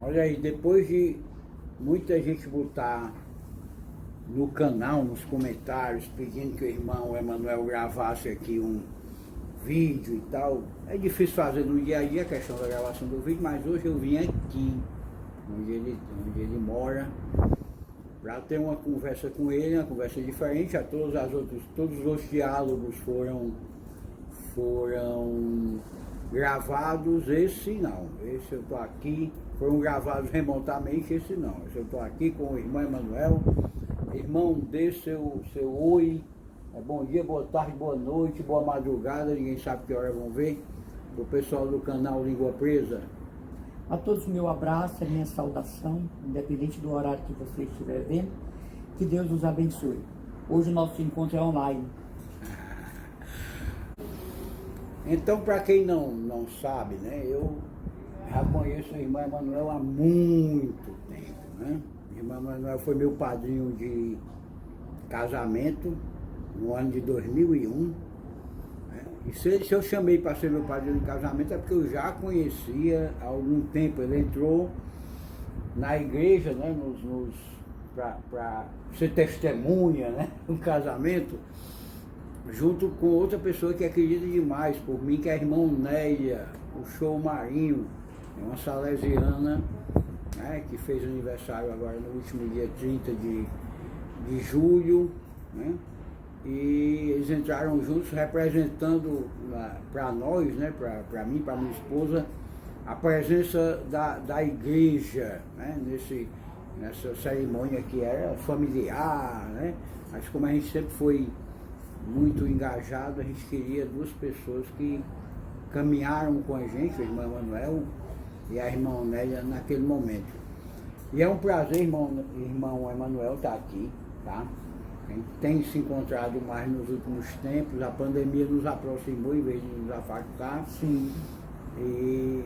Olha aí, depois de muita gente botar no canal, nos comentários, pedindo que o irmão Emanuel gravasse aqui um vídeo e tal, é difícil fazer no dia a dia a questão da gravação do vídeo, mas hoje eu vim aqui, onde ele mora, para ter uma conversa com ele, uma conversa diferente. Todos os outros diálogos foram gravados, esse não. Esse eu estou aqui, foram gravados remotamente, esse não. Esse eu estou aqui com o irmão Emanuel. Irmão, dê seu oi, bom dia, boa tarde, boa noite, boa madrugada, ninguém sabe que hora vão ver. O pessoal do canal Língua Presa. A todos o meu abraço, a minha saudação, independente do horário que você estiver vendo, que Deus nos abençoe. Hoje o nosso encontro é online. Então, para quem não sabe, né, eu já conheço o irmão Emanuel há muito tempo, né? O irmão Emanuel foi meu padrinho de casamento no ano de 2001. E se eu chamei para ser meu padrinho de casamento é porque eu já conhecia há algum tempo. Ele entrou na igreja, né, para ser testemunha, né, no casamento, junto com outra pessoa que acredita demais por mim, que é a irmã Néia, o Show Marinho, é uma salesiana, né, que fez aniversário agora no último dia 30 de julho, né? E eles entraram juntos representando para nós, né, para mim, para minha esposa, a presença da igreja, né, nessa cerimônia que era familiar, né? Mas como a gente sempre foi muito engajado, a gente queria duas pessoas que caminharam com a gente, o irmão Emanuel e a irmã Nélia, naquele momento. E é um prazer, irmão Emanuel, estar aqui, tá? A gente tem se encontrado mais nos últimos tempos, a pandemia nos aproximou em vez de nos afastar. Sim. E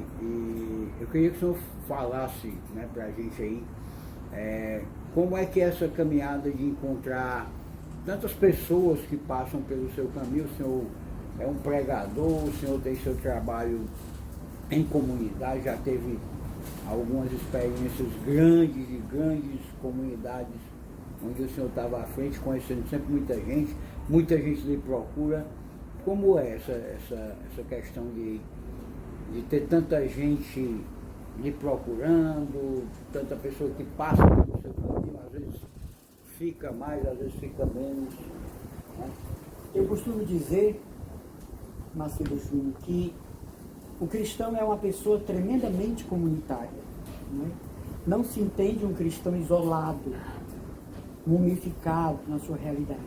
eu queria que o senhor falasse, né, para a gente aí, como é que é essa caminhada de encontrar tantas pessoas que passam pelo seu caminho. O senhor é um pregador, o senhor tem seu trabalho em comunidade, já teve algumas experiências de grandes comunidades, onde o senhor estava à frente, conhecendo sempre muita gente lhe procura. Como é essa questão de ter tanta gente lhe procurando, tanta pessoa que passa pelo seu caminho, às vezes fica mais, às vezes fica menos, né? Eu costumo dizer, Macedo Júnior, que o cristão é uma pessoa tremendamente comunitária, né? Não se entende um cristão isolado, mumificado na sua realidade.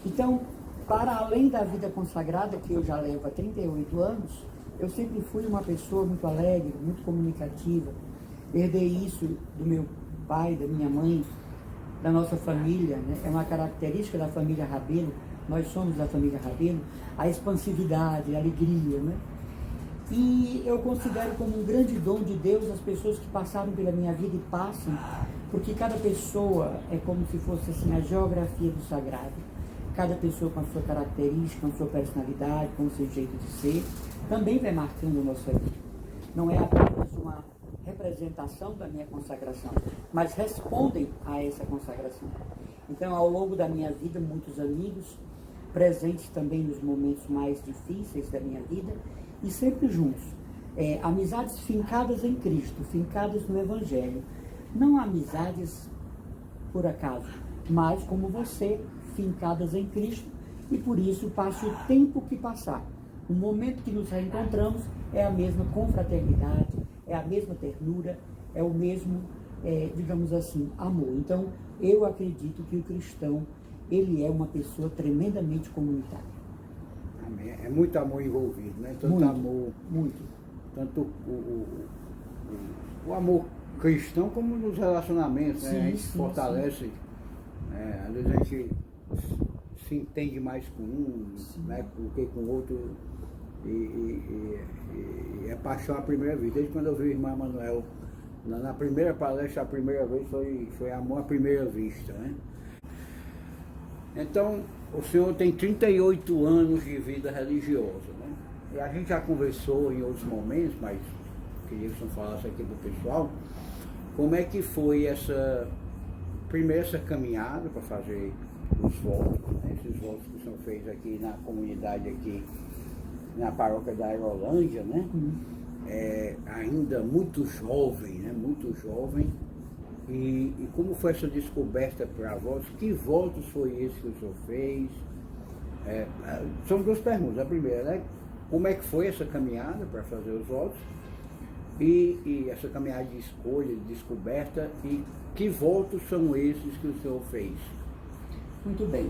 Então, para além da vida consagrada, que eu já levo há 38 anos, eu sempre fui uma pessoa muito alegre, muito comunicativa. Herdei isso do meu pai, da minha mãe, da nossa família, né? É uma característica da família Rabelo, nós somos da família Rabelo, a expansividade, a alegria, né? E eu considero como um grande dom de Deus as pessoas que passaram pela minha vida e passam, porque cada pessoa é como se fosse assim a geografia do sagrado. Cada pessoa com a sua característica, com a sua personalidade, com o seu jeito de ser, também vai marcando a nossa vida. Não é apenas uma representação da minha consagração, mas respondem a essa consagração. Então, ao longo da minha vida, muitos amigos, presentes também nos momentos mais difíceis da minha vida, e sempre juntos. Amizades fincadas em Cristo, fincadas no Evangelho. Não amizades por acaso, mas como você, fincadas em Cristo, e por isso passe o tempo que passar. O momento que nos reencontramos é a mesma confraternidade, é a mesma ternura, é o mesmo, digamos assim, amor. Então, eu acredito que o cristão, ele é uma pessoa tremendamente comunitária. Amém. É muito amor envolvido, né? Tanto muito, amor, muito. Tanto o amor cristão como nos relacionamentos, né? A gente se fortalece, às vezes a gente se entende mais com um, né, do que com o outro, e é paixão à primeira vista. Desde quando eu vi o irmão Emanuel na primeira palestra, a primeira vez foi amor à primeira vista, né? Então, o senhor tem 38 anos de vida religiosa, né? E a gente já conversou em outros momentos, mas queria que o senhor falasse aqui para o pessoal, como é que foi primeiro essa caminhada para fazer os votos, né? Esses votos que o senhor fez aqui na comunidade, aqui na paróquia da Aerolândia, né? Ainda muito jovem, né? Muito jovem. E como foi essa descoberta para votos? Que votos foi esse que o senhor fez? São duas perguntas. A primeira, né? Como é que foi essa caminhada para fazer os votos? E essa caminhada de escolha, de descoberta, e que votos são esses que o senhor fez? Muito bem.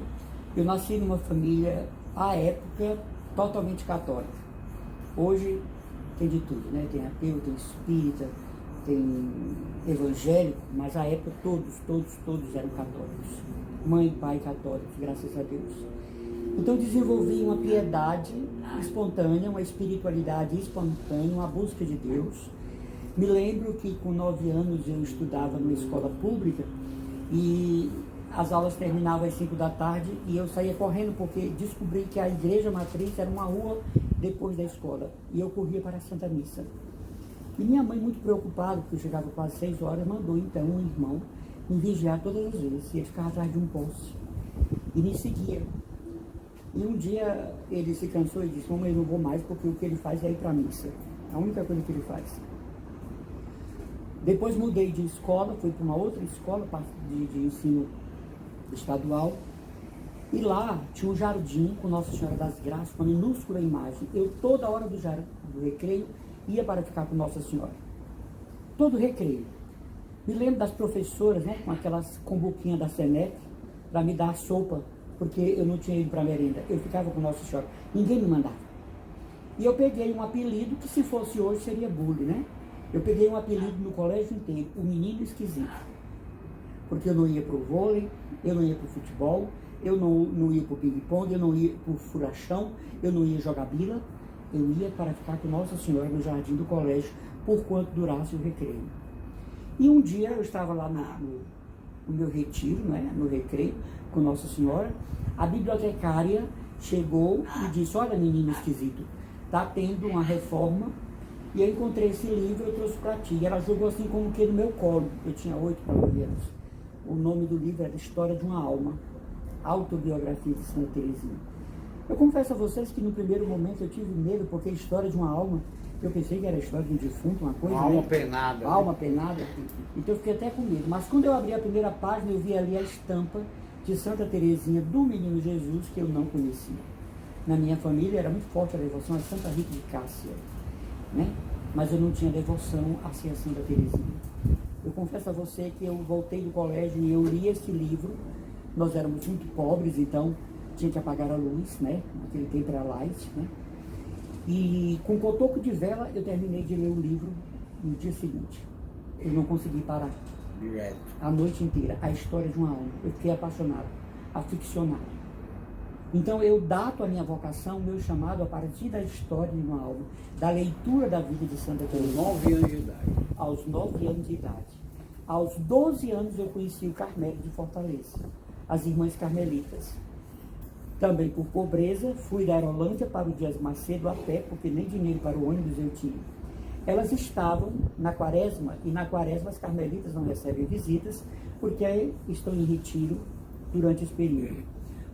Eu nasci numa família, à época, totalmente católica. Hoje tem de tudo, né? Tem ateu, tem espírita, tem evangélico, mas à época todos eram católicos. Mãe e pai católicos, graças a Deus. Então desenvolvi uma piedade espontânea, uma espiritualidade espontânea, uma busca de Deus. Me lembro que com 9 anos eu estudava numa escola pública e as aulas terminavam às 5 da tarde e eu saía correndo porque descobri que a igreja matriz era uma rua depois da escola e eu corria para a Santa Missa. E minha mãe, muito preocupada, porque eu chegava quase 6 horas, mandou então um irmão me vigiar todas as vezes. E ele ficava atrás de um poste e me seguia. E um dia ele se cansou e disse: mamãe, eu não vou mais porque o que ele faz é ir para a missa. A única coisa que ele faz. Depois mudei de escola, fui para uma outra escola de ensino estadual. E lá tinha um jardim com Nossa Senhora das Graças, uma minúscula imagem. Eu, toda hora do recreio, ia para ficar com Nossa Senhora. Todo recreio. Me lembro das professoras, né, com aquelas combuquinhas da Senec, para me dar sopa, porque eu não tinha ido para a merenda. Eu ficava com Nossa Senhora. Ninguém me mandava. E eu peguei um apelido que, se fosse hoje, seria bullying, né? Eu peguei um apelido no colégio inteiro, o menino esquisito. Porque eu não ia para o vôlei, eu não ia para o futebol, eu não ia para o ping-pong, eu não ia para o furachão, eu não ia jogar bila. Eu ia para ficar com Nossa Senhora no jardim do colégio, por quanto durasse o recreio. E um dia eu estava lá no meu retiro, né, no recreio, com Nossa Senhora. A bibliotecária chegou e disse: olha, menino esquisito, está tendo uma reforma e eu encontrei esse livro, eu trouxe para ti. E ela jogou assim como que no meu colo. Eu tinha 8 para 9 anos. O nome do livro era História de uma Alma, Autobiografia de Santa Teresinha. Eu confesso a vocês que no primeiro momento eu tive medo, porque a história de uma alma, eu pensei que era a história de um defunto, uma coisa... Uma alma penada. Uma alma penada. Então eu fiquei até com medo. Mas quando eu abri a primeira página, eu vi ali a estampa de Santa Teresinha, do Menino Jesus, que eu não conhecia. Na minha família era muito forte a devoção a Santa Rita de Cássia, né? Mas eu não tinha devoção a ser a Santa Teresinha. Eu confesso a você que eu voltei do colégio e eu li esse livro. Nós éramos muito pobres, então tinha que apagar a luz, né? Naquele tempo era light, né? E com cotoco de vela eu terminei de ler o livro no dia seguinte. Eu não consegui parar. Direto. A noite inteira. A história de uma alma. Eu fiquei apaixonado, aficionado. Então eu dato a minha vocação, o meu chamado, a partir da história de uma alma, da leitura da vida de Santa Teresinha. Aos 9 anos de idade. Aos 9 anos de idade. Aos 12 anos eu conheci o Carmelo de Fortaleza, as Irmãs Carmelitas. Também por pobreza, fui da Aerolândia para o Dias Macedo a pé, porque nem dinheiro para o ônibus eu tinha. Elas estavam na quaresma, e na quaresma as carmelitas não recebem visitas, porque estão em retiro durante esse período.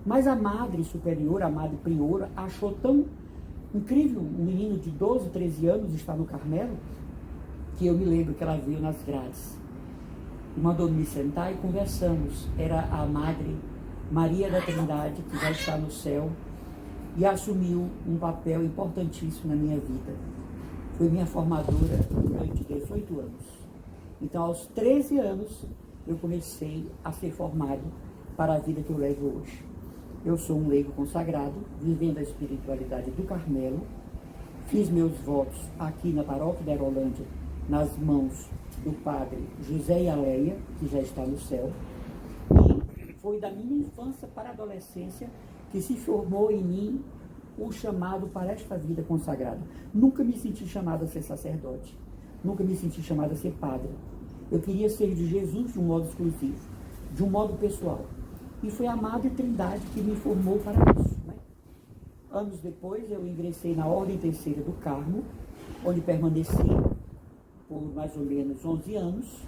Mas a madre superior, a madre priora, achou tão incrível um menino de 12, 13 anos estar no Carmelo, que eu me lembro que ela veio nas grades. Mandou me sentar e conversamos. Era a madre Maria da Trindade, que já está no céu, e assumiu um papel importantíssimo na minha vida. Foi minha formadora durante 18 anos. Então, aos 13 anos, eu comecei a ser formado para a vida que eu levo hoje. Eu sou um leigo consagrado, vivendo a espiritualidade do Carmelo. Fiz meus votos aqui na paróquia da Aerolândia, nas mãos do padre José e Aleia, que já está no céu. E foi da minha infância para a adolescência que se formou em mim o chamado para esta vida consagrada. Nunca me senti chamado a ser sacerdote. Nunca me senti chamado a ser padre. Eu queria ser de Jesus de um modo exclusivo, de um modo pessoal. E foi a Madre Trindade que me formou para isso, né? Anos depois, eu ingressei na Ordem Terceira do Carmo, onde permaneci por mais ou menos 11 anos.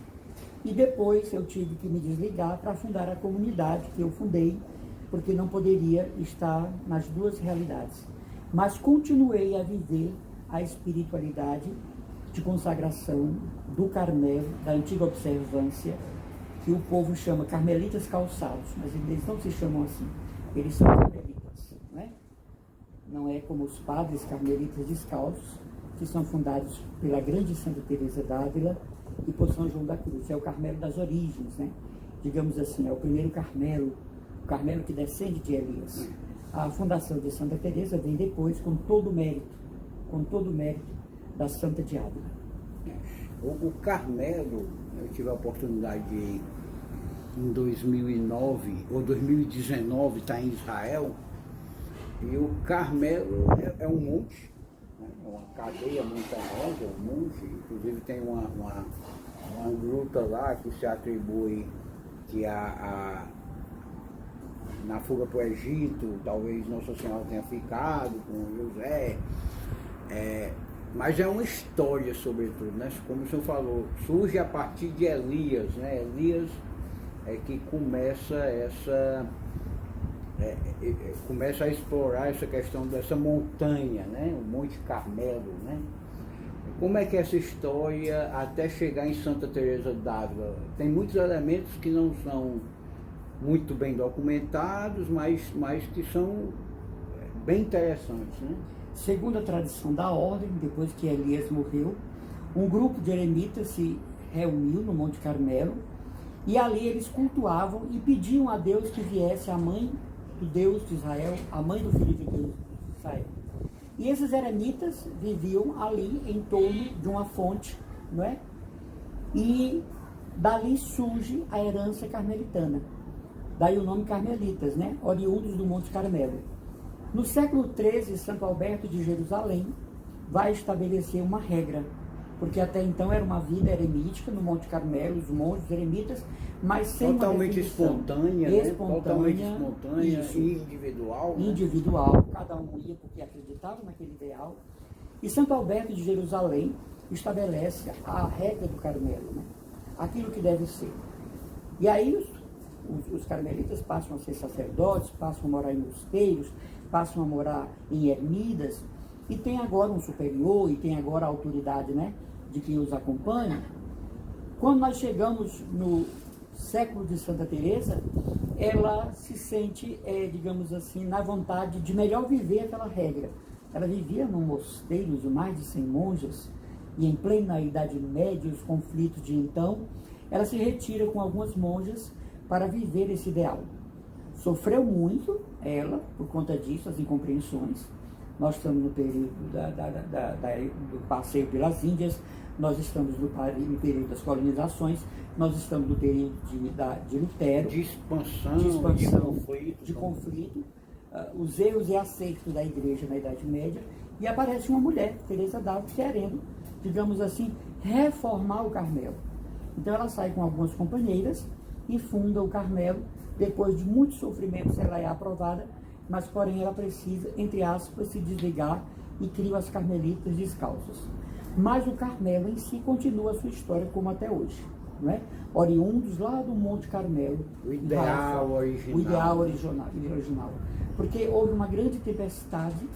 E depois eu tive que me desligar para fundar a comunidade que eu fundei, porque não poderia estar nas duas realidades. Mas continuei a viver a espiritualidade de consagração do Carmelo, da antiga observância, que o povo chama Carmelitas Calçados, mas eles não se chamam assim, eles são carmelitas, não é? Não é como os padres carmelitas descalços, que são fundados pela grande Santa Teresa d'Ávila e por São João da Cruz. É o Carmelo das origens, né? Digamos assim, é o primeiro Carmelo, o Carmelo que descende de Elias. A fundação de Santa Teresa vem depois com todo o mérito da Santa de Ávila. O Carmelo, eu tive a oportunidade de ir em 2009 ou 2019 estar em Israel, e o Carmelo é um monte, né? É uma cadeia montanhosa, um monte, inclusive tem uma gruta lá que se atribui que na fuga para o Egito, talvez Nossa Senhora tenha ficado com José, mas é uma história sobretudo, né? Como o senhor falou, surge a partir de Elias, né? Elias é que começa começa a explorar essa questão dessa montanha, né? O Monte Carmelo, né? Como é que é essa história até chegar em Santa Teresa d'Ávila? Tem muitos elementos que não são muito bem documentados, mas que são bem interessantes, né? Segundo a tradição da ordem, depois que Elias morreu, um grupo de eremitas se reuniu no Monte Carmelo e ali eles cultuavam e pediam a Deus que viesse a mãe do Deus de Israel, a mãe do Filho de Deus de Israel. E esses eremitas viviam ali em torno de uma fonte, não é? E dali surge a herança carmelitana. Daí o nome Carmelitas, né? Oriundos do Monte Carmelo. No século XIII, Santo Alberto de Jerusalém vai estabelecer uma regra, porque até então era uma vida eremítica no Monte Carmelo, os monges eremitas, mas sem totalmente espontânea, né? Totalmente espontânea, isso, individual. Né? Individual, cada um ia porque acreditava naquele ideal. E Santo Alberto de Jerusalém estabelece a regra do Carmelo, né? Aquilo que deve ser. E aí os carmelitas passam a ser sacerdotes, passam a morar em mosteiros, passam a morar em ermidas, e tem agora um superior, e tem agora a autoridade, né, de quem os acompanha. Quando nós chegamos no século de Santa Teresa, ela se sente, digamos assim, na vontade de melhor viver aquela regra. Ela vivia num mosteiro de mais de 100 monjas, e em plena Idade Média, os conflitos de então, ela se retira com algumas monjas para viver esse ideal. Sofreu muito, ela, por conta disso, as incompreensões. Nós estamos no período do passeio pelas Índias, nós estamos no período das colonizações, nós estamos no período de Lutero, de expansão, de conflito, os erros e acertos da igreja na Idade Média, e aparece uma mulher, Teresa d'Ávila, querendo, digamos assim, reformar o Carmelo. Então ela sai com algumas companheiras e funda o Carmelo. Depois de muitos sofrimentos, ela é aprovada, mas porém ela precisa, entre aspas, se desligar e cria as carmelitas descalças. Mas o Carmelo em si continua a sua história como até hoje, não é? Oriundos lá do Monte Carmelo. O ideal original. O ideal original. Porque houve uma grande tempestade,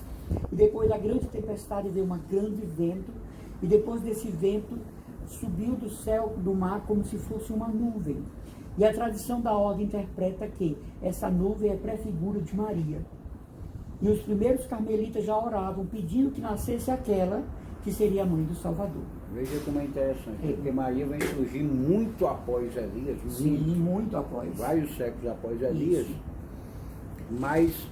e depois da grande tempestade veio um grande vento, e depois desse vento subiu do céu, do mar, como se fosse uma nuvem. E a tradição da ordem interpreta que essa nuvem é pré-figura de Maria. E os primeiros carmelitas já oravam, pedindo que nascesse aquela que seria a mãe do Salvador. Veja como é interessante, porque Maria vai surgir muito após Elias. Sim, muito após. Vários séculos após Elias. Isso. Mas,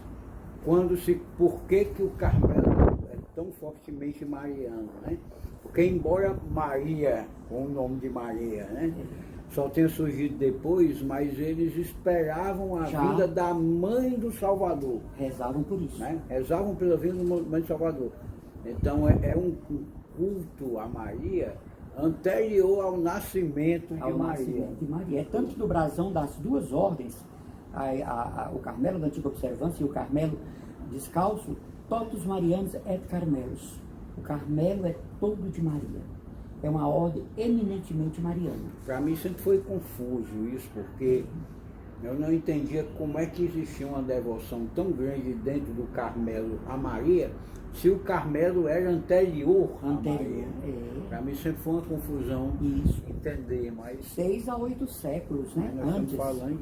por que o Carmelo é tão fortemente mariano, né? Porque embora Maria, com o nome de Maria, né? Só tenha surgido depois, mas eles esperavam a vida da mãe do Salvador. Rezavam por isso. Né? Rezavam pela vida da mãe do Salvador. Então é um culto a Maria anterior ao nascimento de Maria. É tanto que no brasão das duas ordens, o Carmelo da Antiga Observância e o Carmelo Descalço, totus Marianos et Carmelos. O Carmelo é todo de Maria. é uma ordem eminentemente mariana. Para mim sempre foi confuso isso, porque eu não entendia como é que existia uma devoção tão grande dentro do Carmelo a Maria, se o Carmelo era anterior a Maria. Para mim sempre foi uma confusão entender, mas 6 a 8 séculos, né? nós Antes. estamos falando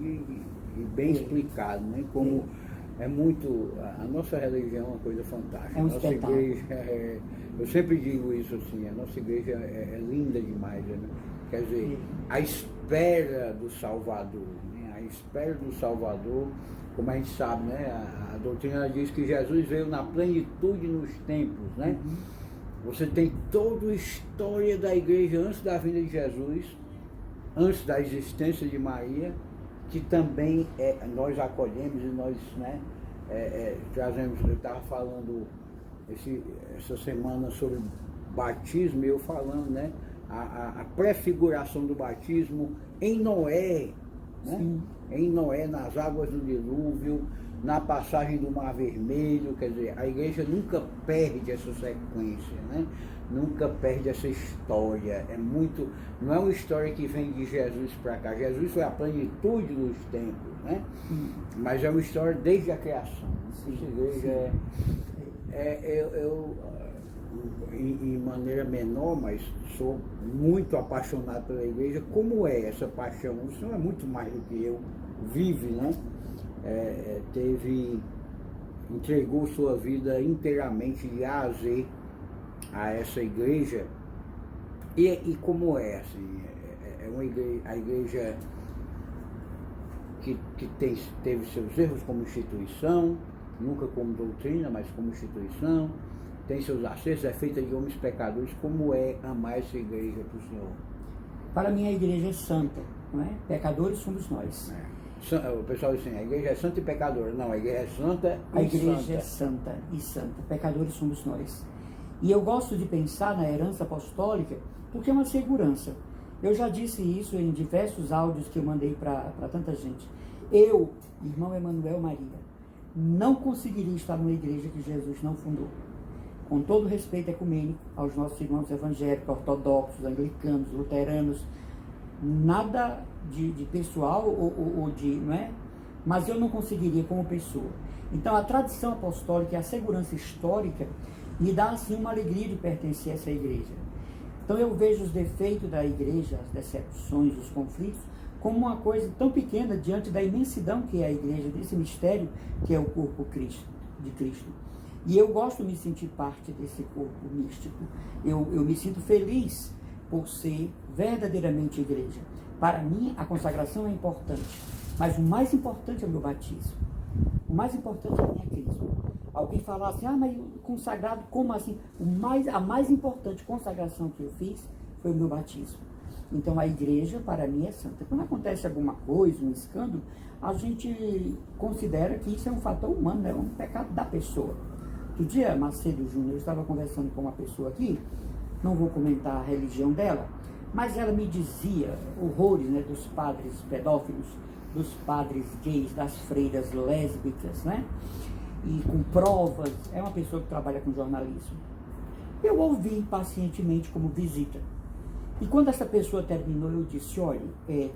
de bem explicado, né? Como é muito, a nossa religião é uma coisa fantástica. É um Nossa espetáculo. igreja, eu sempre digo isso assim, a nossa igreja é linda demais, né? Quer dizer, a espera do Salvador, né? A espera do Salvador, como a gente sabe, né? A doutrina diz que Jesus veio na plenitude nos tempos, né? Você tem toda a história da igreja antes da vinda de Jesus, antes da existência de Maria, que também nós acolhemos e nós, né, trazemos. Eu estava falando essa semana sobre batismo, eu falando, né, a prefiguração do batismo em Noé, né? Em Noé, nas águas do dilúvio, na passagem do Mar Vermelho. Quer dizer, a igreja nunca perde essa sequência, né? Nunca perde essa história. Não é uma história que vem de Jesus para cá. Jesus foi a plenitude dos tempos, né? Mas é uma história desde a criação. Essa igreja eu em maneira menor, mas sou muito apaixonado pela igreja. Como é essa paixão? O senhor é muito mais do que eu, vive, né? Entregou sua vida inteiramente de A a Z a essa igreja. E como é assim? Uma igreja, a igreja que teve seus erros como instituição, nunca como doutrina, mas como instituição, tem seus acertos, é feita de homens pecadores. Como é amar essa igreja para o senhor? Para mim a igreja é santa, não é? Pecadores somos nós. O pessoal diz assim, a igreja é santa e pecadora. Não, a igreja é santa e a igreja santa. É santa e santa. Pecadores somos nós. E eu gosto de pensar na herança apostólica porque é uma segurança. Eu já disse isso em diversos áudios que eu mandei para tanta gente. Eu, irmão Emanuel Maria, não conseguiria estar numa igreja que Jesus não fundou. Com todo respeito ecumênico aos nossos irmãos evangélicos, ortodoxos, anglicanos, luteranos, nada de pessoal ou de, não é? Mas eu não conseguiria como pessoa. Então a tradição apostólica e a segurança histórica me dá assim uma alegria de pertencer a essa igreja. Então eu vejo os defeitos da igreja, as decepções, os conflitos, como uma coisa tão pequena diante da imensidão que é a igreja, desse mistério que é o corpo de Cristo. E eu gosto de me sentir parte desse corpo místico. Eu me sinto feliz por ser verdadeiramente igreja. Para mim, a consagração é importante, mas o mais importante é o meu batismo. O mais importante é a minha crisma. Alguém falar assim, mas consagrado, como assim? A mais importante consagração que eu fiz foi o meu batismo. Então a igreja, para mim, é santa. Quando acontece alguma coisa, um escândalo, a gente considera que isso é um fator humano, é um pecado da pessoa. Outro dia, Macedo Júnior, eu estava conversando com uma pessoa aqui, não vou comentar a religião dela, mas ela me dizia horrores, né, dos padres pedófilos, dos padres gays, das freiras lésbicas, né? E com provas. É uma pessoa que trabalha com jornalismo. Eu ouvi pacientemente como visita. E quando essa pessoa terminou, eu disse, olha,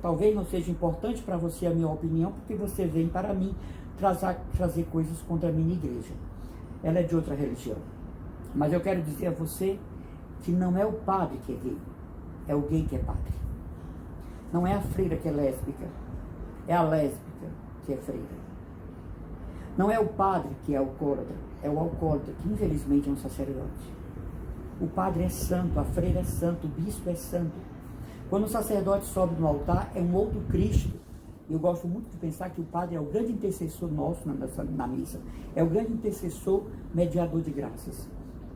talvez não seja importante para você a minha opinião, porque você vem para mim trazer coisas contra a minha igreja. Ela é de outra religião. Mas eu quero dizer a você que não é o padre que é gay, é o gay que é padre. Não é a freira que é lésbica, é a lésbica que é freira. Não é o padre que é alcoólatra, é o alcoólatra que infelizmente é um sacerdote. O padre é santo, a freira é santo, o bispo é santo. Quando o sacerdote sobe no altar, é um outro Cristo. Eu gosto muito de pensar que o padre é o grande intercessor nosso na missa. É o grande intercessor mediador de graças.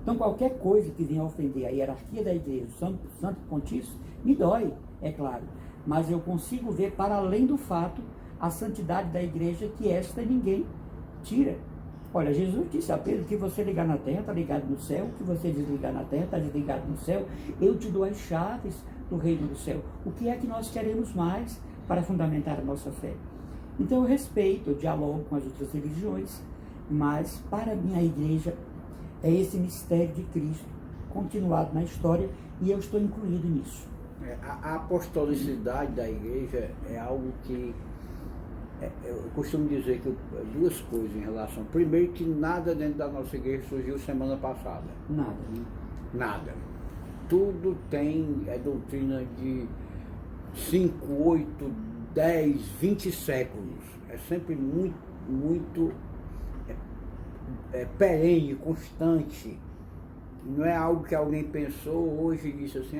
Então qualquer coisa que venha ofender a hierarquia da igreja, o santo pontífice, me dói, é claro. Mas eu consigo ver para além do fato a santidade da igreja, que esta ninguém tira. Olha, Jesus disse a Pedro que você ligar na terra, está ligado no céu, que você desligar na terra, está desligado no céu. Eu te dou as chaves do reino do céu. O que é que nós queremos mais para fundamentar a nossa fé? Então eu respeito, eu dialogo com as outras religiões, mas para mim a igreja é esse mistério de Cristo continuado na história e eu estou incluído nisso. A apostolicidade da igreja é algo que eu costumo dizer que duas coisas em relação. Primeiro, que nada dentro da nossa igreja surgiu semana passada. Nada, né? Nada. Tudo é doutrina de 5, 8, 10, 20 séculos. É sempre muito perene, constante. Não é algo que alguém pensou hoje e disse assim,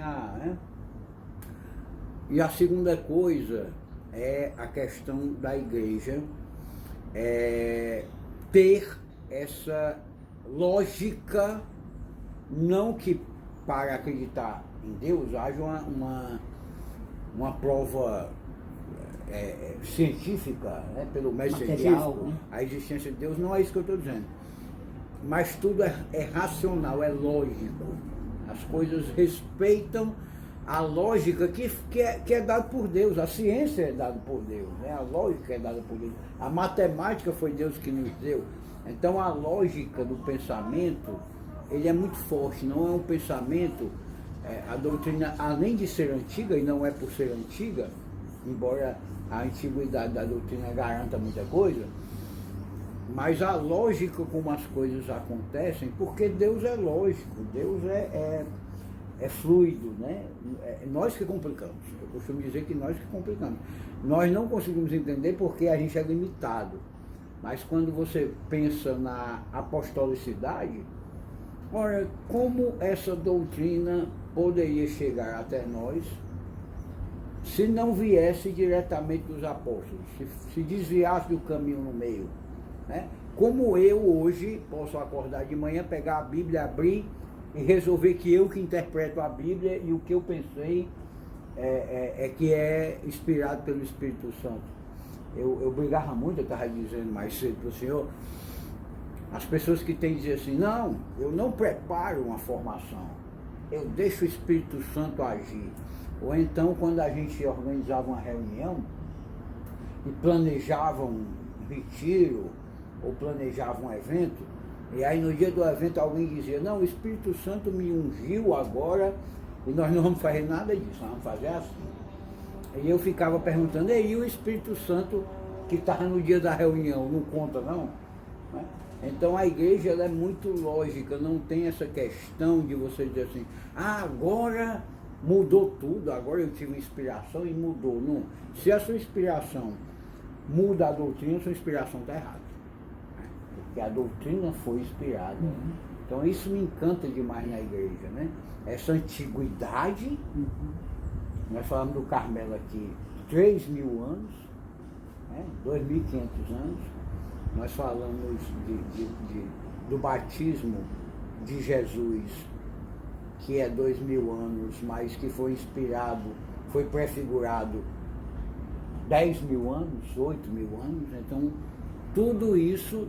E a segunda coisa é a questão da igreja ter essa lógica, não que para acreditar em Deus haja uma prova científica, né, pelo método científico, a existência de Deus, não é isso que eu estou dizendo. Mas tudo é racional, é lógico. As coisas respeitam a lógica que é dada por Deus, a ciência é dada por Deus, né? A lógica é dada por Deus, a matemática foi Deus que nos deu. Então a lógica do pensamento, ele é muito forte, não é um pensamento, a doutrina, além de ser antiga, e não é por ser antiga, embora a antiguidade da doutrina garanta muita coisa, mas a lógica como as coisas acontecem, porque Deus é lógico, Deus é fluido, né? Nós que complicamos, eu costumo dizer que nós que complicamos. Nós não conseguimos entender porque a gente é limitado, mas quando você pensa na apostolicidade, ora, como essa doutrina poderia chegar até nós se não viesse diretamente dos apóstolos, se desviasse do caminho no meio, né? Como eu hoje posso acordar de manhã, pegar a Bíblia, abrir e resolver que eu que interpreto a Bíblia e o que eu pensei que é inspirado pelo Espírito Santo. Eu brigava muito, eu estava dizendo mais cedo para o senhor, as pessoas que têm que dizer assim, não, eu não preparo uma formação, eu deixo o Espírito Santo agir. Ou então, quando a gente organizava uma reunião e planejava um retiro ou planejava um evento, e aí no dia do evento alguém dizia, não, o Espírito Santo me ungiu agora e nós não vamos fazer nada disso, nós vamos fazer assim. E eu ficava perguntando, e o Espírito Santo que estava no dia da reunião, não conta não? Então a igreja ela é muito lógica, não tem essa questão de você dizer assim, agora mudou tudo, agora eu tive inspiração e mudou. Não. Se a sua inspiração muda a doutrina, a sua inspiração está errada. Porque a doutrina foi inspirada. Então isso me encanta demais na igreja, né? Essa antiguidade, nós falamos do Carmelo aqui, 3.000 anos, né? 2.500 anos, nós falamos do batismo de Jesus, que é 2.000 anos, mas que foi inspirado, foi prefigurado 10.000 anos, 8.000 anos, então tudo isso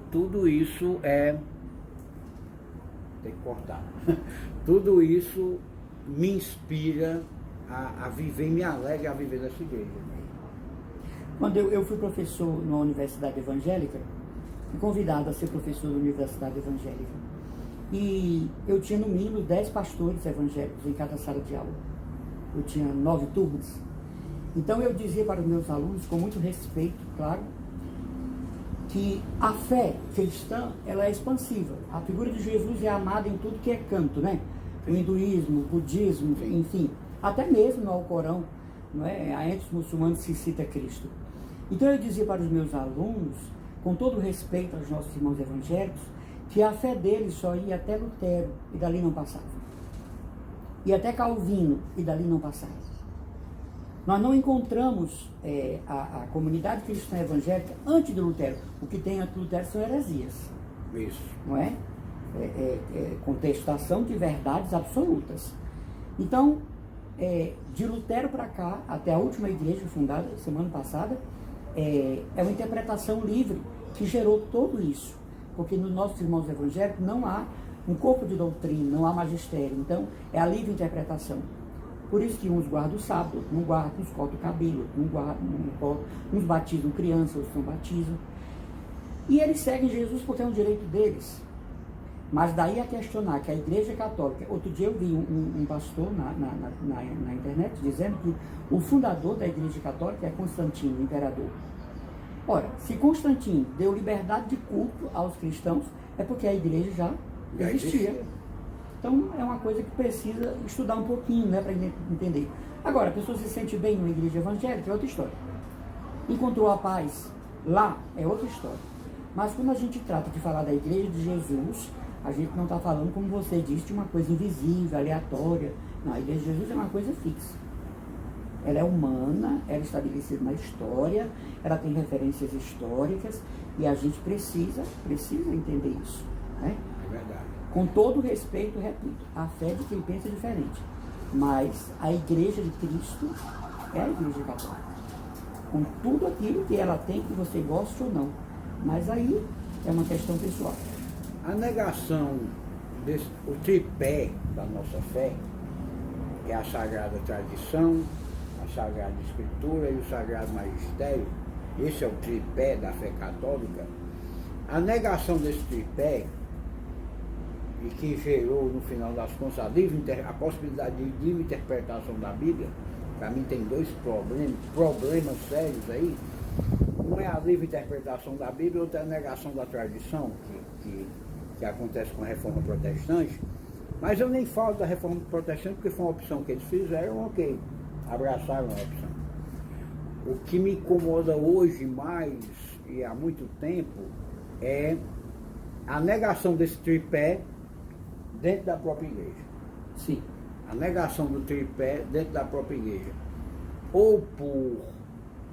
tem que cortar, tudo isso me inspira a viver, me alegra a viver nessa igreja. Quando eu fui professor numa universidade evangélica, fui convidado a ser professor da universidade evangélica. E eu tinha no mínimo 10 pastores evangélicos em cada sala de aula. Eu tinha 9 turmas. Então eu dizia para os meus alunos, com muito respeito, claro, que a fé cristã, ela é expansiva. A figura de Jesus é amada em tudo que é canto, né? O hinduísmo, o budismo, enfim, até mesmo no Alcorão, não é? Entre os muçulmanos se cita Cristo. Então eu dizia para os meus alunos, com todo respeito aos nossos irmãos evangélicos, que a fé deles só ia até Lutero e dali não passava. E até Calvino e dali não passava. Nós não encontramos a comunidade cristã evangélica antes de Lutero. O que tem antes de Lutero são heresias. Isso. Não é? Contestação de verdades absolutas. Então, de Lutero para cá, até a última igreja fundada semana passada, é uma interpretação livre que gerou tudo isso. Porque nos nossos irmãos evangélicos não há um corpo de doutrina, não há magistério. Então, é a livre interpretação. Por isso que uns guardam o sábado, outros não guardam, uns cortam o cabelo, outros não guardam, não cortam, uns batizam crianças, outros não batizam. E eles seguem Jesus porque é um direito deles. Mas daí a questionar que a Igreja Católica... Outro dia eu vi um pastor na internet dizendo que o fundador da Igreja Católica é Constantino, imperador. Ora, se Constantino deu liberdade de culto aos cristãos, é porque a igreja já existia. Então é uma coisa que precisa estudar um pouquinho, né, para entender. Agora, a pessoa se sente bem numa igreja evangélica, é outra história. Encontrou a paz lá, é outra história. Mas quando a gente trata de falar da igreja de Jesus, a gente não está falando, como você disse, de uma coisa invisível, aleatória. Não, a igreja de Jesus é uma coisa fixa. Ela é humana, ela é estabelecida na história, ela tem referências históricas e a gente precisa entender isso, né? É verdade. Com todo respeito, repito, a fé de quem pensa diferente, mas a Igreja de Cristo é a Igreja Católica, com tudo aquilo que ela tem, que você goste ou não, mas aí é uma questão pessoal. A negação, o tripé da nossa fé, é a Sagrada Tradição, a Sagrada Escritura e o Sagrado Magistério. Esse é o tripé da fé católica. A negação desse tripé, e que gerou, no final das contas, a possibilidade de livre interpretação da Bíblia, para mim tem dois problemas sérios aí. Um é a livre interpretação da Bíblia, outro é a negação da tradição, que acontece com a Reforma Protestante. Mas eu nem falo da Reforma Protestante porque foi uma opção que eles fizeram, ok, abraçaram a opção. O que me incomoda hoje mais, e há muito tempo, é a negação desse tripé dentro da própria igreja. Sim. A negação do tripé dentro da própria igreja. Ou por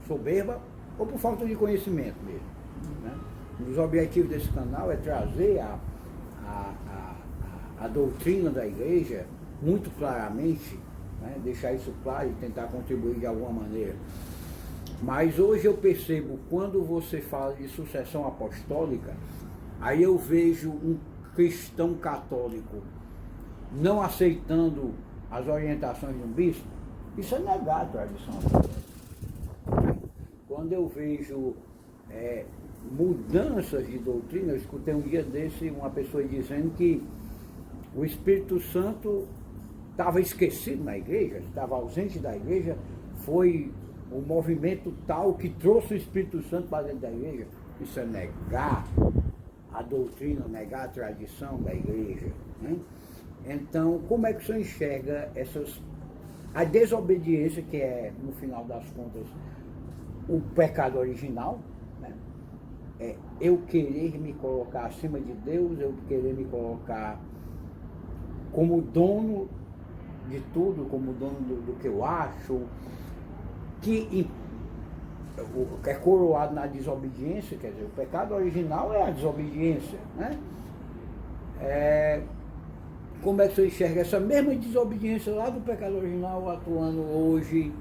soberba, ou por falta de conhecimento mesmo, né? Um dos objetivos desse canal é trazer a doutrina da igreja muito claramente, né? Deixar isso claro e tentar contribuir de alguma maneira. Mas hoje eu percebo, quando você fala de sucessão apostólica, aí eu vejo um cristão católico não aceitando as orientações de um bispo. Isso é negar a tradição apostólica. Quando eu vejo mudanças de doutrina, eu escutei um dia desse uma pessoa dizendo que o Espírito Santo estava esquecido na igreja, estava ausente da igreja, foi o movimento tal que trouxe o Espírito Santo para dentro da igreja. Isso é negar a doutrina, negar a tradição da igreja, né? Então, como é que o senhor enxerga a desobediência, que é, no final das contas, o pecado original, né? Eu querer me colocar acima de Deus, eu querer me colocar como dono de tudo, como dono do que eu acho, que é coroado na desobediência. Quer dizer, o pecado original é a desobediência, né? Como é que você enxerga essa mesma desobediência lá do pecado original atuando hoje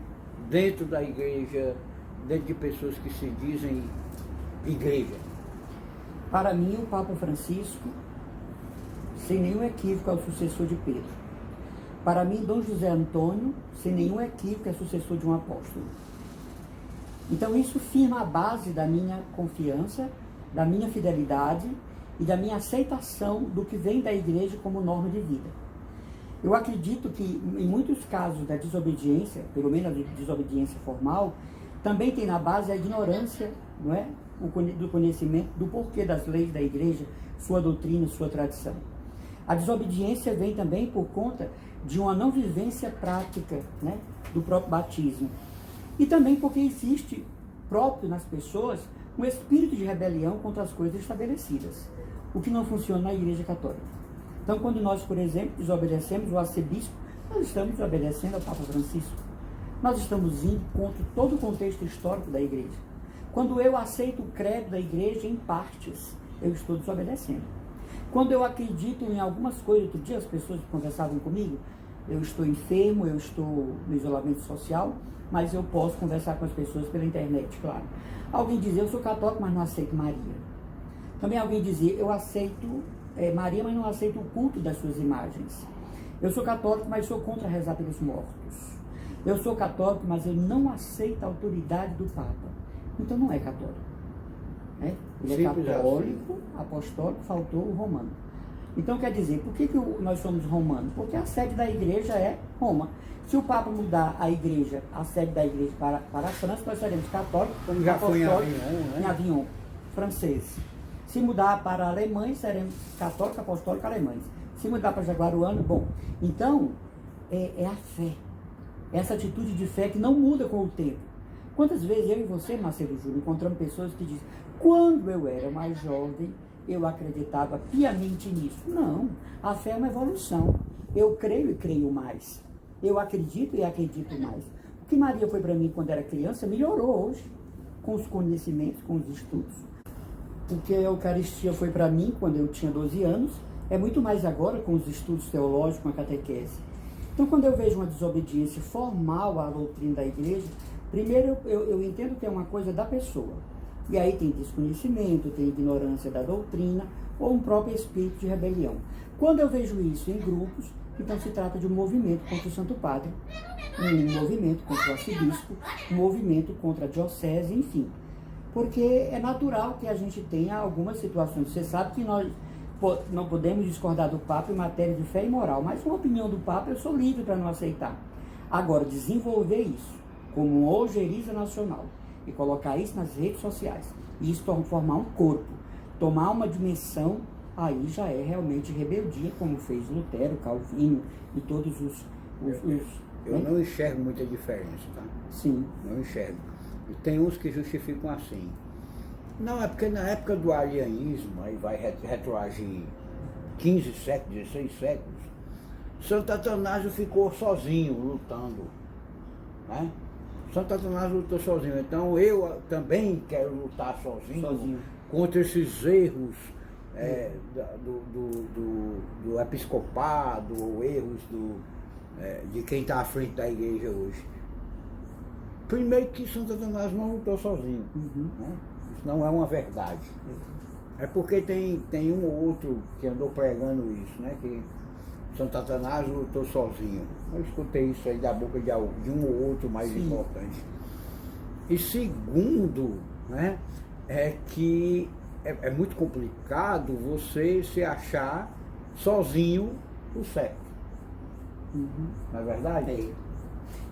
dentro da igreja, dentro de pessoas que se dizem igreja? Para mim, o Papa Francisco, sem nenhum equívoco, é o sucessor de Pedro. Para mim, Dom José Antônio, sem nenhum equívoco, é sucessor de um apóstolo. Então isso firma a base da minha confiança, da minha fidelidade e da minha aceitação do que vem da igreja como norma de vida. Eu acredito que em muitos casos da desobediência, pelo menos a desobediência formal, também tem na base a ignorância, não é? Do conhecimento do porquê das leis da igreja, sua doutrina, sua tradição. A desobediência vem também por conta de uma não vivência prática, né, do próprio batismo. E também porque existe próprio nas pessoas um espírito de rebelião contra as coisas estabelecidas, o que não funciona na Igreja Católica. Então, quando nós, por exemplo, desobedecemos o arcebispo, nós estamos obedecendo ao Papa Francisco. Nós estamos indo contra todo o contexto histórico da Igreja. Quando eu aceito o credo da Igreja em partes, eu estou desobedecendo. Quando eu acredito em algumas coisas, outro dia as pessoas conversavam comigo, eu estou enfermo, eu estou no isolamento social, mas eu posso conversar com as pessoas pela internet, claro. Alguém dizia, eu sou católico, mas não aceito Maria. Também alguém dizia, eu aceito Maria, mas não aceito o culto das suas imagens. Eu sou católico, mas sou contra rezar pelos mortos. Eu sou católico, mas eu não aceito a autoridade do Papa. Então não é católico. Né? Ele é católico, apostólico, faltou o romano. Então, quer dizer, por que nós somos romanos? Porque a sede da igreja é Roma. Se o Papa mudar a igreja, a sede da igreja para a França, nós seremos católicos, Como já foi em apostólicos, Avignon, né? em Avignon, franceses. Se mudar para a Alemanha, seremos católicos, apostólicos, alemães. Se mudar para Jaguaruana, bom. Então, é a fé. Essa atitude de fé que não muda com o tempo. Quantas vezes eu e você, Marcelo Júnior, encontramos pessoas que dizem, quando eu era mais jovem, eu acreditava piamente nisso. Não, a fé é uma evolução. Eu creio e creio mais. Eu acredito e acredito mais. O que Maria foi para mim quando era criança, melhorou hoje, com os conhecimentos, com os estudos. O que a Eucaristia foi para mim quando eu tinha 12 anos, é muito mais agora com os estudos teológicos, com a catequese. Então, quando eu vejo uma desobediência formal à doutrina da igreja, primeiro eu entendo que é uma coisa da pessoa. E aí tem desconhecimento, tem ignorância da doutrina, ou um próprio espírito de rebelião. Quando eu vejo isso em grupos, então se trata de um movimento contra o Santo Padre, um movimento contra o arcebispo, um movimento contra a diocese, enfim. Porque é natural que a gente tenha algumas situações. Você sabe que nós não podemos discordar do Papa em matéria de fé e moral, mas uma opinião do Papa eu sou livre para não aceitar. Agora, desenvolver isso como uma ojeriza nacional e colocar isso nas redes sociais, e isso formar um corpo, tomar uma dimensão, aí já é realmente rebeldia, como fez Lutero, Calvino e todos os eu não enxergo muita diferença, tá? Sim. Não enxergo. E tem uns que justificam assim. Não, é porque na época do arianismo, aí vai retroagir 15 séculos, 16 séculos, Santo Atanásio ficou sozinho, lutando, né? Santo Atanásio lutou sozinho, então eu também quero lutar sozinho. Contra esses erros do episcopado, ou erros de quem está à frente da igreja hoje. Primeiro que Santo Atanásio não lutou sozinho, né? Isso não é uma verdade. É porque tem um ou outro que andou pregando isso, né? Que Santo Atanásio lutou sozinho. Eu escutei isso aí da boca de um ou outro mais importante. E segundo, né, é que é muito complicado você se achar sozinho o certo. Não é verdade? É.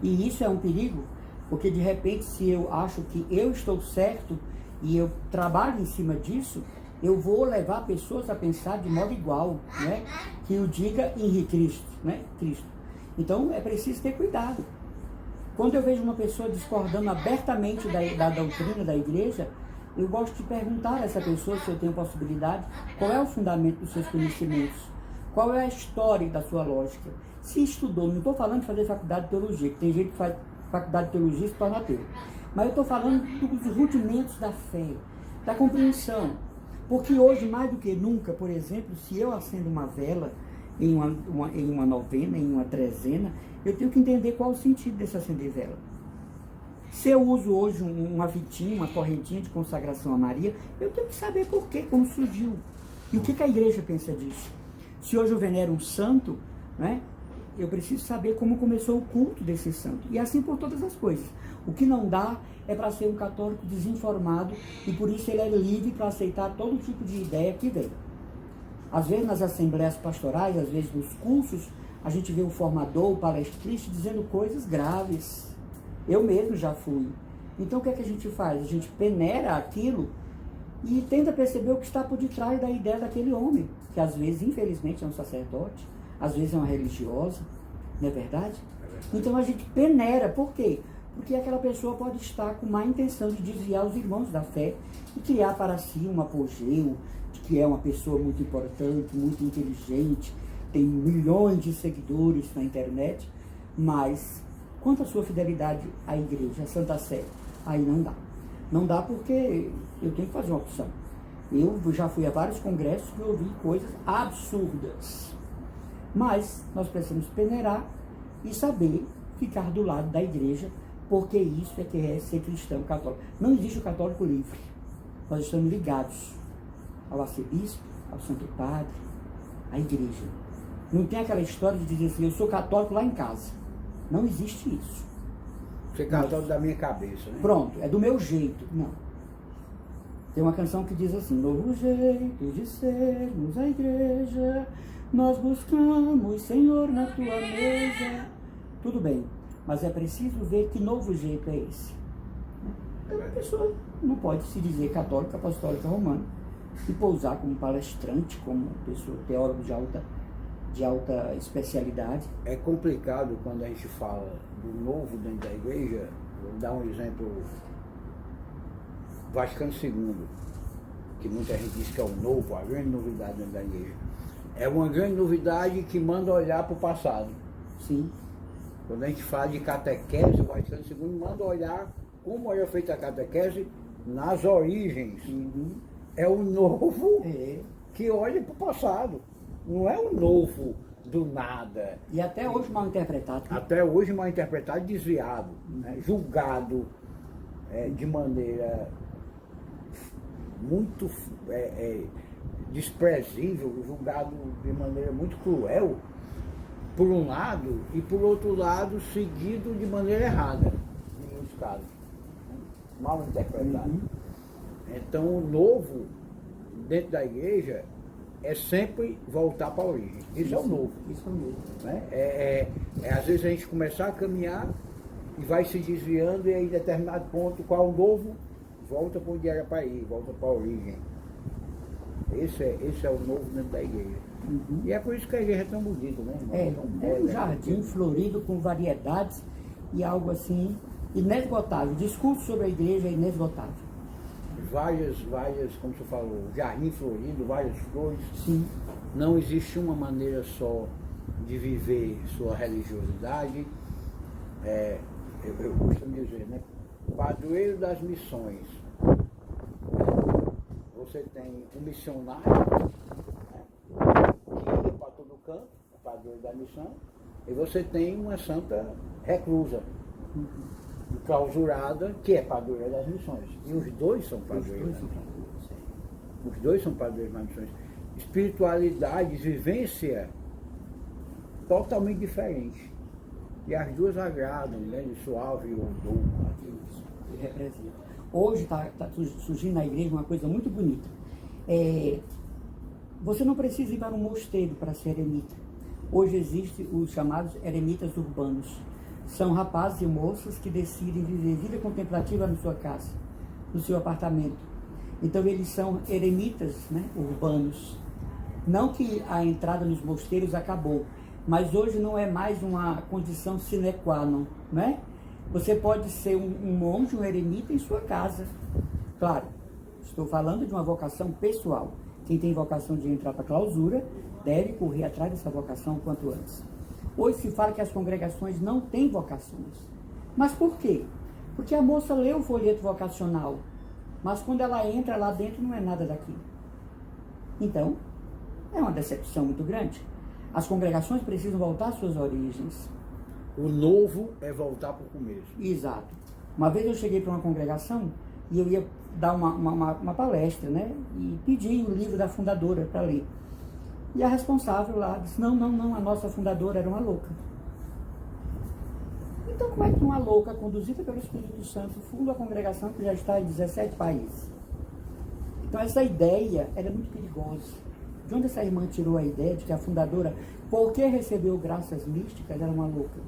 E isso é um perigo, porque de repente se eu acho que eu estou certo e eu trabalho em cima disso, eu vou levar pessoas a pensar de modo igual, né? Que o diga em Cristo, né? Cristo. Então é preciso ter cuidado. Quando eu vejo uma pessoa discordando abertamente da doutrina da igreja, eu gosto de perguntar a essa pessoa, se eu tenho possibilidade, qual é o fundamento dos seus conhecimentos, qual é a história da sua lógica. Se estudou, não estou falando de fazer faculdade de teologia, que tem gente que faz faculdade de teologia e se torna ateu. Mas eu estou falando dos rudimentos da fé, da compreensão. Porque hoje, mais do que nunca, por exemplo, se eu acendo uma vela em uma novena, em uma trezena, eu tenho que entender qual é o sentido desse acender vela. Se eu uso hoje uma fitinha, uma correntinha de consagração a Maria, eu tenho que saber por quê, como surgiu. E o que a igreja pensa disso? Se hoje eu venero um santo, né, eu preciso saber como começou o culto desse santo. E assim por todas as coisas. O que não dá é para ser um católico desinformado e por isso ele é livre para aceitar todo tipo de ideia que vem. Às vezes nas assembleias pastorais, às vezes nos cursos, a gente vê o formador, o palestrante dizendo coisas graves. Eu mesmo já fui. Então o que é que a gente faz? A gente peneira aquilo e tenta perceber o que está por detrás da ideia daquele homem, que às vezes, infelizmente, é um sacerdote, às vezes é uma religiosa, não é verdade? Então a gente peneira, por quê? Porque aquela pessoa pode estar com má intenção de desviar os irmãos da fé e criar para si um apogeu, de que é uma pessoa muito importante, muito inteligente, tem milhões de seguidores na internet, mas quanto à sua fidelidade à igreja, à Santa Sé, aí não dá. Não dá porque eu tenho que fazer uma opção. Eu já fui a vários congressos que ouvi coisas absurdas. Mas nós precisamos peneirar e saber ficar do lado da igreja, porque isso é que é ser cristão católico. Não existe o católico livre. Nós estamos ligados ao arcebispo, ao Santo Padre, à igreja. Não tem aquela história de dizer assim, eu sou católico lá em casa. Não existe isso. Você é católico da minha cabeça, né? Pronto, é do meu jeito. Não. Tem uma canção que diz assim: novo jeito de sermos a igreja, nós buscamos, Senhor, na tua mesa. Tudo bem, mas é preciso ver que novo jeito é esse. Então a pessoa não pode se dizer católica, apostólica, romana e pousar como palestrante, como pessoa teólogo de alta especialidade. É complicado quando a gente fala do novo dentro da igreja. Vou dar um exemplo: Vaticano II, que muita gente diz que é o novo, a grande novidade dentro da igreja. É uma grande novidade que manda olhar para o passado. Sim. Quando a gente fala de catequese, o Vaticano II manda olhar como era feita a catequese nas origens. Uhum. É o novo É. que olha para o passado. Não é o novo do nada. E até hoje mal interpretado. Até hoje mal interpretado, desviado, né? Julgado de maneira muito desprezível, julgado de maneira muito cruel, por um lado, e por outro lado, seguido de maneira errada, em muitos casos, mal interpretado. Uhum. Então, o novo, dentro da igreja, é sempre voltar para a origem. Isso é o novo. Isso é o novo. Né? Às vezes a gente começar a caminhar e vai se desviando, e aí, em determinado ponto, qual o novo? Volta para onde era para ir, volta para a origem. Esse é o novo dentro da igreja. Uhum. E é por isso que a igreja é tão bonita, né, irmão? É um jardim florido com variedades e algo assim inesgotável. O discurso sobre a igreja é inesgotável. Várias, como você falou, jardim florido, várias flores. Sim. Não existe uma maneira só de viver sua religiosidade. Eu costumo dizer, né? Padroeiro das missões. Você tem um missionário, né, que ia para todo canto, o padroeiro da missão, e você tem uma santa reclusa, clausurada, que é padroeira das missões. E os dois são padroeiros. Os dois são padroeiros das missões. Espiritualidade, vivência totalmente diferente. E as duas agradam, né? De suave ou doce. Que representa. Hoje está surgindo na igreja uma coisa muito bonita. Você não precisa ir para um mosteiro para ser eremita. Hoje existem os chamados eremitas urbanos. São rapazes e moças que decidem viver vida contemplativa na sua casa, no seu apartamento. Então eles são eremitas, né, urbanos. Não que a entrada nos mosteiros acabou, mas hoje não é mais uma condição sine qua non, né? Você pode ser um monge, um eremita em sua casa. Claro, estou falando de uma vocação pessoal. Quem tem vocação de entrar para a clausura deve correr atrás dessa vocação o quanto antes. Hoje se fala que as congregações não têm vocações. Mas por quê? Porque a moça lê o folheto vocacional, mas quando ela entra lá dentro não é nada daquilo. Então, é uma decepção muito grande. As congregações precisam voltar às suas origens. O novo é voltar para o começo. Exato. Uma vez eu cheguei para uma congregação e eu ia dar uma palestra, né? E pedi o livro da fundadora para ler. E a responsável lá disse, não, a nossa fundadora era uma louca. Então como é que uma louca, conduzida pelo Espírito Santo, funda a congregação que já está em 17 países? Então essa ideia era muito perigosa. De onde essa irmã tirou a ideia de que a fundadora, porque recebeu graças místicas, era uma louca?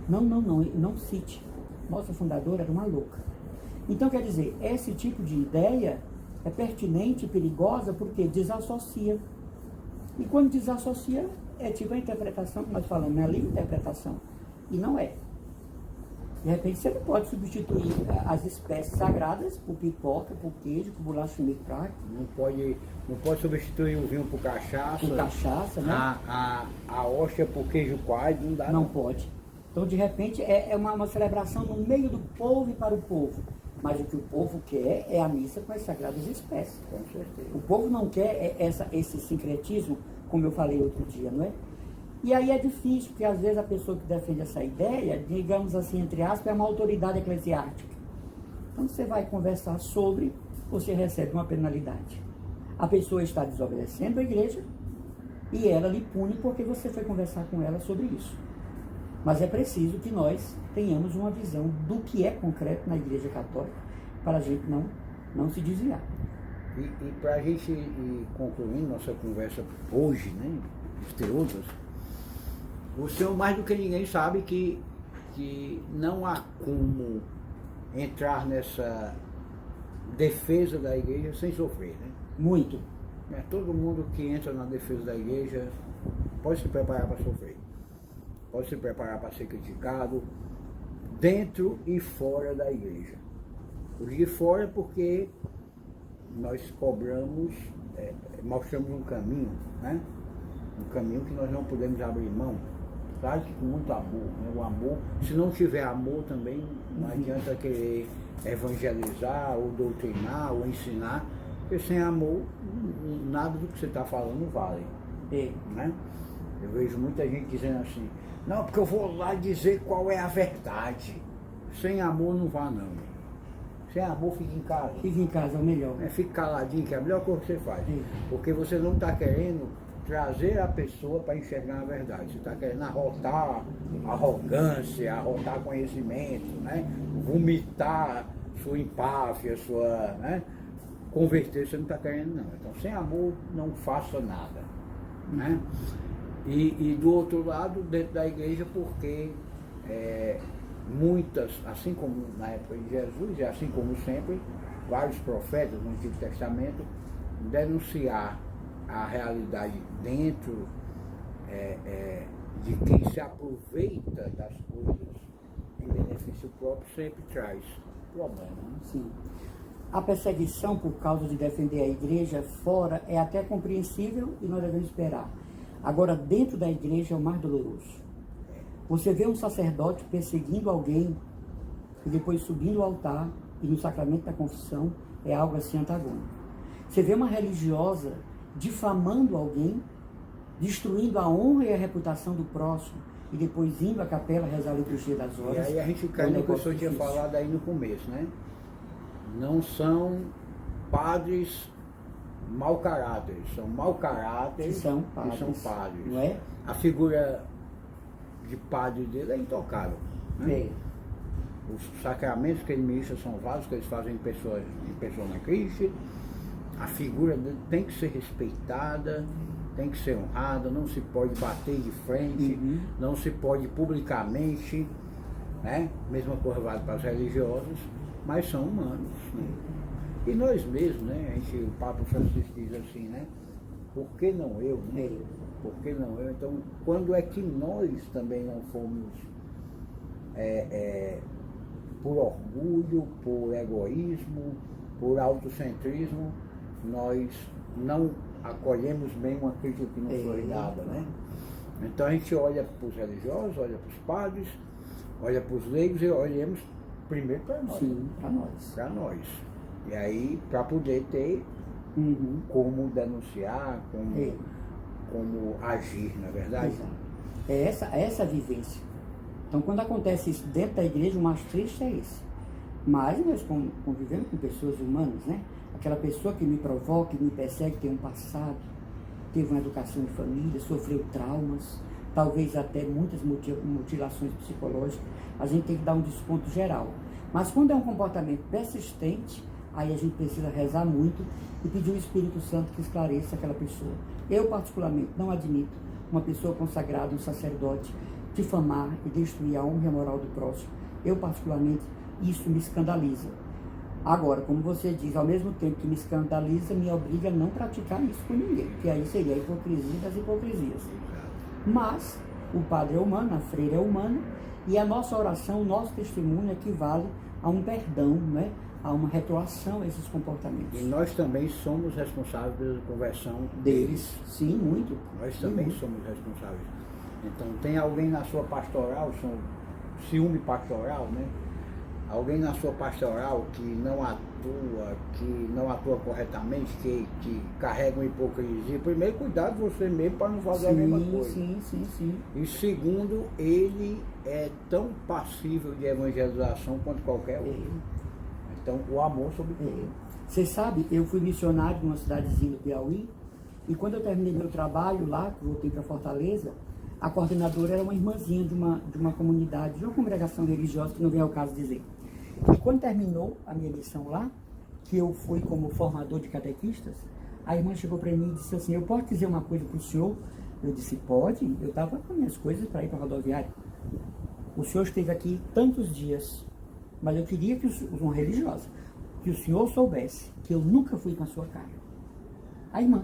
Não cite. Nossa fundadora era uma louca. Então, quer dizer, esse tipo de ideia é pertinente e perigosa porque desassocia. E quando desassocia, é tipo a interpretação que nós falamos, é a livre interpretação. E não é. De repente, você não pode substituir as espécies sagradas por pipoca, por queijo, por bolacha crack. Não pode substituir o vinho por cachaça. Por cachaça, né? A hóstia por queijo coalho, não dá. Não pode. Então, de repente, é uma celebração no meio do povo e para o povo. Mas o que o povo quer é a missa com as sagradas espécies. Com certeza. O povo não quer esse sincretismo, como eu falei outro dia, não é? E aí é difícil, porque às vezes a pessoa que defende essa ideia, digamos assim, entre aspas, é uma autoridade eclesiástica. Então você vai conversar sobre, você recebe uma penalidade. A pessoa está desobedecendo a igreja e ela lhe pune porque você foi conversar com ela sobre isso. Mas é preciso que nós tenhamos uma visão do que é concreto na Igreja Católica, para a gente não não se desviar. E para a gente ir concluindo nossa conversa hoje, né, entre outras, o senhor mais do que ninguém sabe que não há como entrar nessa defesa da igreja sem sofrer, né? Muito. Todo mundo que entra na defesa da igreja pode se preparar para sofrer, pode se preparar para ser criticado, dentro e fora da igreja. Os de fora porque nós cobramos, mostramos um caminho, né? Um caminho que nós não podemos abrir mão. Claro que com muito amor, né? O amor, se não tiver amor também, não adianta querer evangelizar, ou doutrinar, ou ensinar, porque sem amor, nada do que você está falando vale. Né? Eu vejo muita gente dizendo assim, não, porque eu vou lá dizer qual é a verdade. Sem amor não vá não. Sem amor fica em casa. Fica em casa é o melhor. Fica caladinho, que é a melhor coisa que você faz. Porque você não está querendo trazer a pessoa para enxergar a verdade. Você está querendo arrotar arrogância, arrotar conhecimento, né? Vomitar sua empáfia, sua, né? Converter, você não está querendo não. Então, sem amor, não faça nada, né? E do outro lado, dentro da igreja, porque muitas, assim como na época de Jesus, e assim como sempre, vários profetas no Antigo Testamento denunciar a realidade dentro de quem se aproveita das coisas em benefício próprio sempre traz problema. Né? Sim. A perseguição por causa de defender a igreja fora é até compreensível e nós devemos esperar. Agora, dentro da igreja é o mais doloroso. Você vê um sacerdote perseguindo alguém e depois subindo ao altar e no sacramento da confissão é algo assim antagônico. Você vê uma religiosa difamando alguém, destruindo a honra e a reputação do próximo e depois indo à capela rezar a liturgia das horas. E aí a gente cai no que o senhor tinha falado aí no começo, né? Não são padres mau caráter, são mau caráter e são padres. Não é? A figura de padre dele é intocável. Né? Os sacramentos que ele ministra são vários, que eles fazem em persona Christi. A figura dele tem que ser respeitada, tem que ser honrada, não se pode bater de frente, não se pode publicamente, né? Mesma coisa vale para os religiosos, mas são humanos. Né? E nós mesmos, né? O Papa Francisco diz assim, né? Por que não eu? Né? Por que não eu? Então, quando é que nós também não fomos por orgulho, por egoísmo, por autocentrismo, nós não acolhemos bem uma crítica que não foi dada, né? Então a gente olha para os religiosos, olha para os padres, olha para os leigos e olhamos primeiro para nós. Sim, para nós. Para nós. E aí, para poder ter como denunciar, como agir, na verdade. Exato. É essa a vivência. Então, quando acontece isso dentro da igreja, o mais triste é esse. Mas nós convivemos com pessoas humanas, né? Aquela pessoa que me provoca, que me persegue, tem um passado, teve uma educação de família, sofreu traumas, talvez até muitas mutilações psicológicas. A gente tem que dar um desconto geral. Mas quando é um comportamento persistente, aí a gente precisa rezar muito e pedir o Espírito Santo que esclareça aquela pessoa. Eu, particularmente, não admito uma pessoa consagrada, um sacerdote, difamar e destruir a honra e a moral do próximo. Eu, particularmente, isso me escandaliza. Agora, como você diz, ao mesmo tempo que me escandaliza, me obriga a não praticar isso com ninguém, que aí seria a hipocrisia das hipocrisias. Mas o padre é humano, a freira é humana, e a nossa oração, o nosso testemunho equivale a um perdão, né? A uma retroação a esses comportamentos. E nós também somos responsáveis pela conversão deles. Sim, muito. Nós também somos responsáveis. Então, tem alguém na sua pastoral, ciúme pastoral, né? Alguém na sua pastoral que não atua corretamente, que carrega uma hipocrisia. Primeiro, cuidado você mesmo para não fazer a mesma coisa. Sim. E segundo, ele é tão passível de evangelização quanto qualquer outro. Então, o amor sobre tudo. Você sabe, eu fui missionário numa cidadezinha do Piauí, e quando eu terminei meu trabalho lá, voltei para Fortaleza, a coordenadora era uma irmãzinha de uma comunidade, de uma congregação religiosa, que não vem ao caso dizer. E quando terminou a minha missão lá, que eu fui como formador de catequistas, a irmã chegou para mim e disse assim, eu posso dizer uma coisa para o senhor? Eu disse, pode, eu estava com minhas coisas para ir para a rodoviária. O senhor esteve aqui tantos dias, mas eu queria que uma religiosa, que o senhor soubesse que eu nunca fui com a sua cara. A irmã,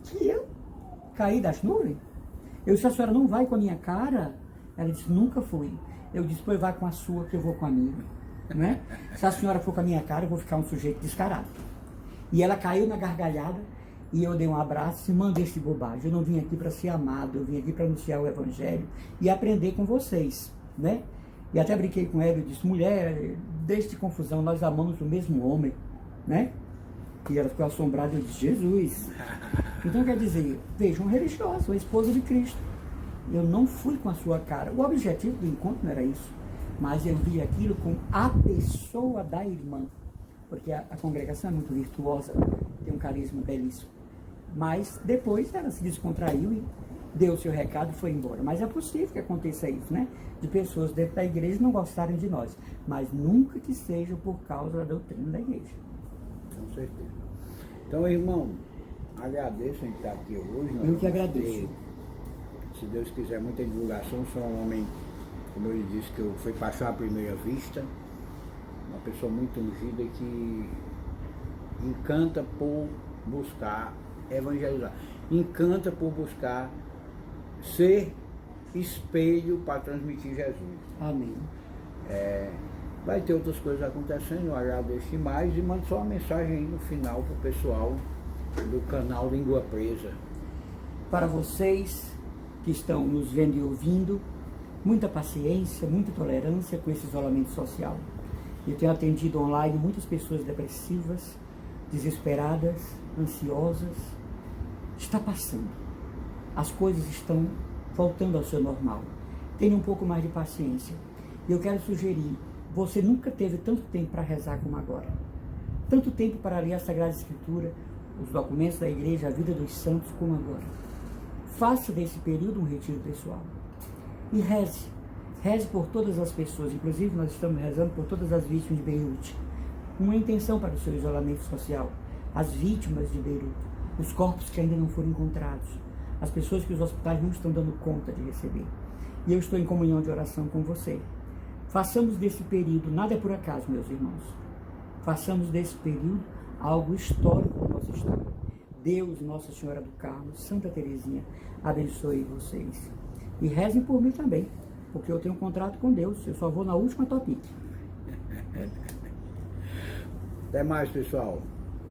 que eu caí das nuvens? Eu disse, a senhora não vai com a minha cara? Ela disse, nunca fui. Eu disse, pois vai com a sua, que eu vou com a minha. Né? Se a senhora for com a minha cara, eu vou ficar um sujeito descarado. E ela caiu na gargalhada, e eu dei um abraço e mandei esse bobagem. Eu não vim aqui para ser amado, eu vim aqui para anunciar o Evangelho e aprender com vocês, né? E até brinquei com ela e disse, mulher, deixe de confusão, nós amamos o mesmo homem, né? E ela ficou assombrada, eu disse, Jesus. Então quer dizer, veja, um religioso, a esposa de Cristo. Eu não fui com a sua cara. O objetivo do encontro não era isso, mas eu vi aquilo com a pessoa da irmã, porque a congregação é muito virtuosa, tem um carisma belíssimo. Mas depois ela se descontraiu e deu o seu recado e foi embora. Mas é possível que aconteça isso, né? De pessoas dentro da igreja não gostarem de nós, mas nunca que seja por causa da doutrina da igreja. Com certeza. Então, irmão, agradeço em estar aqui hoje. Eu que agradeço. Se Deus quiser, muita divulgação. Sou um homem, como eu lhe disse, que eu fui paixão à primeira vista. Uma pessoa muito ungida que encanta por buscar evangelizar. Encanta por buscar ser espelho para transmitir Jesus. Amém. Vai ter outras coisas acontecendo, eu agradeço demais e mando só uma mensagem aí no final para o pessoal do canal Língua Presa. Para vocês que estão nos vendo e ouvindo, muita paciência, muita tolerância com esse isolamento social. Eu tenho atendido online muitas pessoas depressivas, desesperadas, ansiosas. Está passando. As coisas estão voltando ao seu normal. Tenha um pouco mais de paciência. E eu quero sugerir, você nunca teve tanto tempo para rezar como agora. Tanto tempo para ler a Sagrada Escritura, os documentos da igreja, a vida dos santos como agora. Faça desse período um retiro pessoal. E reze. Reze por todas as pessoas. Inclusive nós estamos rezando por todas as vítimas de Beirute. Uma intenção para o seu isolamento social. As vítimas de Beirute. Os corpos que ainda não foram encontrados. As pessoas que os hospitais não estão dando conta de receber. E eu estou em comunhão de oração com você. Façamos desse período, nada é por acaso, meus irmãos. Façamos desse período algo histórico da nossa história. Deus, Nossa Senhora do Carmo, Santa Teresinha, abençoe vocês. E rezem por mim também, porque eu tenho um contrato com Deus, eu só vou na última topic. Até mais, pessoal.